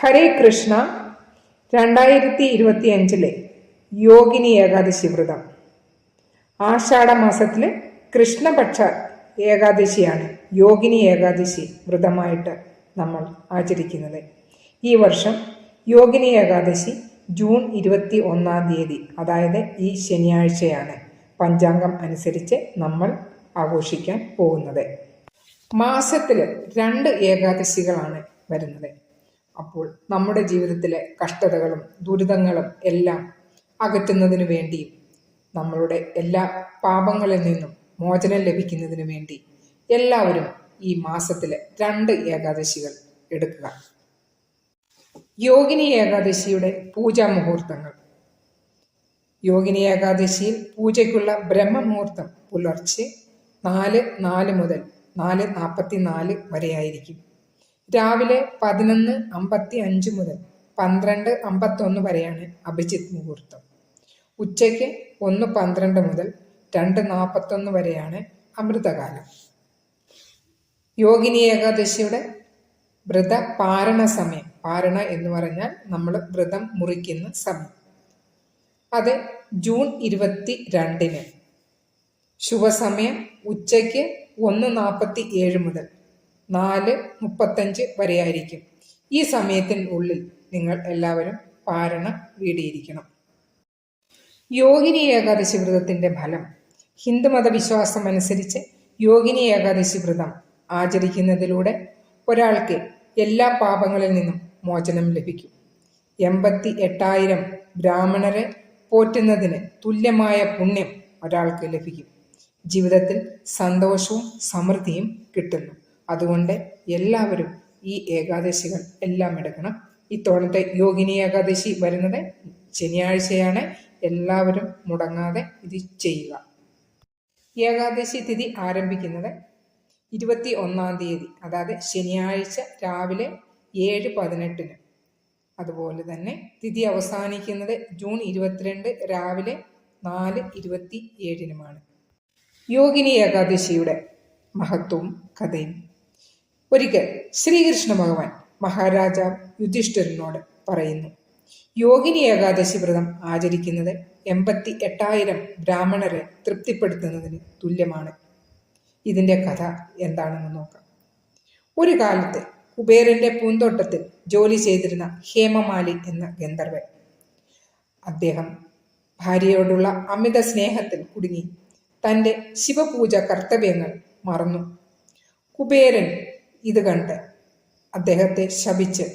ഹരേ കൃഷ്ണ. 2025 യോഗിനി ഏകാദശി വ്രതം ആഷാഢ മാസത്തിലെ കൃഷ്ണപക്ഷ ഏകാദശിയാണ് യോഗിനി ഏകാദശി വ്രതമായിട്ട് നമ്മൾ ആചരിക്കുന്നത്. ഈ വർഷം യോഗിനി ഏകാദശി ജൂൺ 21 അതായത് ഈ ശനിയാഴ്ചയാണ് പഞ്ചാംഗം അനുസരിച്ച് നമ്മൾ ആഘോഷിക്കാൻ പോകുന്നത്. മാസത്തിൽ 2 ഏകാദശികളാണ് വരുന്നത്. അപ്പോൾ നമ്മുടെ ജീവിതത്തിലെ കഷ്ടതകളും ദുരിതങ്ങളും എല്ലാം അകറ്റുന്നതിനു വേണ്ടിയും നമ്മളുടെ എല്ലാ പാപങ്ങളിൽ നിന്നും മോചനം ലഭിക്കുന്നതിന് വേണ്ടി എല്ലാവരും ഈ മാസത്തിലെ 2 ഏകാദശികൾ എടുക്കുക. യോഗിനി ഏകാദശിയുടെ പൂജാ മുഹൂർത്തങ്ങൾ. യോഗിനി ഏകാദശിയിൽ പൂജയ്ക്കുള്ള ബ്രഹ്മമുഹൂർത്തം പുലർച്ചെ 4:04 മുതൽ 4:44 വരെയായിരിക്കും. രാവിലെ 11:55 മുതൽ 12:51 വരെയാണ് അഭിജിത്ത് മുഹൂർത്തം. ഉച്ചയ്ക്ക് 1:12 മുതൽ 2:41 വരെയാണ് അമൃതകാലം. യോഗിനി ഏകാദശിയുടെ വ്രത പാരണ സമയം, പാരണ എന്ന് പറഞ്ഞാൽ നമ്മൾ വ്രതം മുറിക്കുന്ന സമയം, അത് ജൂൺ 22 ശുഭസമയം ഉച്ചയ്ക്ക് 1:47 മുതൽ 4:35 വരെയായിരിക്കും. ഈ സമയത്തിനുള്ളിൽ നിങ്ങൾ എല്ലാവരും പാരണ വീടിയിരിക്കണം. യോഗിനി ഏകാദശി വ്രതത്തിന്റെ ഫലം. ഹിന്ദുമത വിശ്വാസം അനുസരിച്ച് യോഗിനി ഏകാദശി വ്രതം ആചരിക്കുന്നതിലൂടെ ഒരാൾക്ക് എല്ലാ പാപങ്ങളിൽ നിന്നും മോചനം ലഭിക്കും. 88,000 ബ്രാഹ്മണരെ പോറ്റുന്നതിന് തുല്യമായ പുണ്യം ഒരാൾക്ക് ലഭിക്കും. ജീവിതത്തിൽ സന്തോഷവും സമൃദ്ധിയും കിട്ടുന്നു. അതുകൊണ്ട് എല്ലാവരും ഈ ഏകാദശികൾ എല്ലാം എടുക്കണം. ഇത്തവണത്തെ യോഗിനി ഏകാദശി വരുന്നത് ശനിയാഴ്ചയാണ്. എല്ലാവരും മുടങ്ങാതെ ഇത് ചെയ്യുക. ഏകാദശി തിഥി ആരംഭിക്കുന്നത് 21 അതായത് ശനിയാഴ്ച രാവിലെ 7:18. അതുപോലെ തന്നെ തിഥി അവസാനിക്കുന്നത് ജൂൺ 22 രാവിലെ 4:27. യോഗിനി ഏകാദശിയുടെ മഹത്വവും കഥയും. ഒരിക്കൽ ശ്രീകൃഷ്ണ ഭഗവാൻ മഹാരാജാവ് യുധിഷ്ഠിരനോട് പറയുന്നു, യോഗിനി ഏകാദശി വ്രതം ആചരിക്കുന്നത് 88,000 ബ്രാഹ്മണരെ തൃപ്തിപ്പെടുത്തുന്നതിന് തുല്യമാണ്. ഇതിൻ്റെ കഥ എന്താണെന്ന് നോക്കാം. ഒരു കാലത്ത് കുബേരന്റെ പൂന്തോട്ടത്തിൽ ജോലി ചെയ്തിരുന്ന ഹേമമാലി എന്ന ഗന്ധർവൻ, അദ്ദേഹം ഭാര്യയോടുള്ള അമിത സ്നേഹത്തിൽ കുടുങ്ങി തൻ്റെ ശിവപൂജ കർത്തവ്യങ്ങൾ മറന്നു. കുബേരൻ ഇത് കണ്ട് അദ്ദേഹത്തെ ശപിച്ച്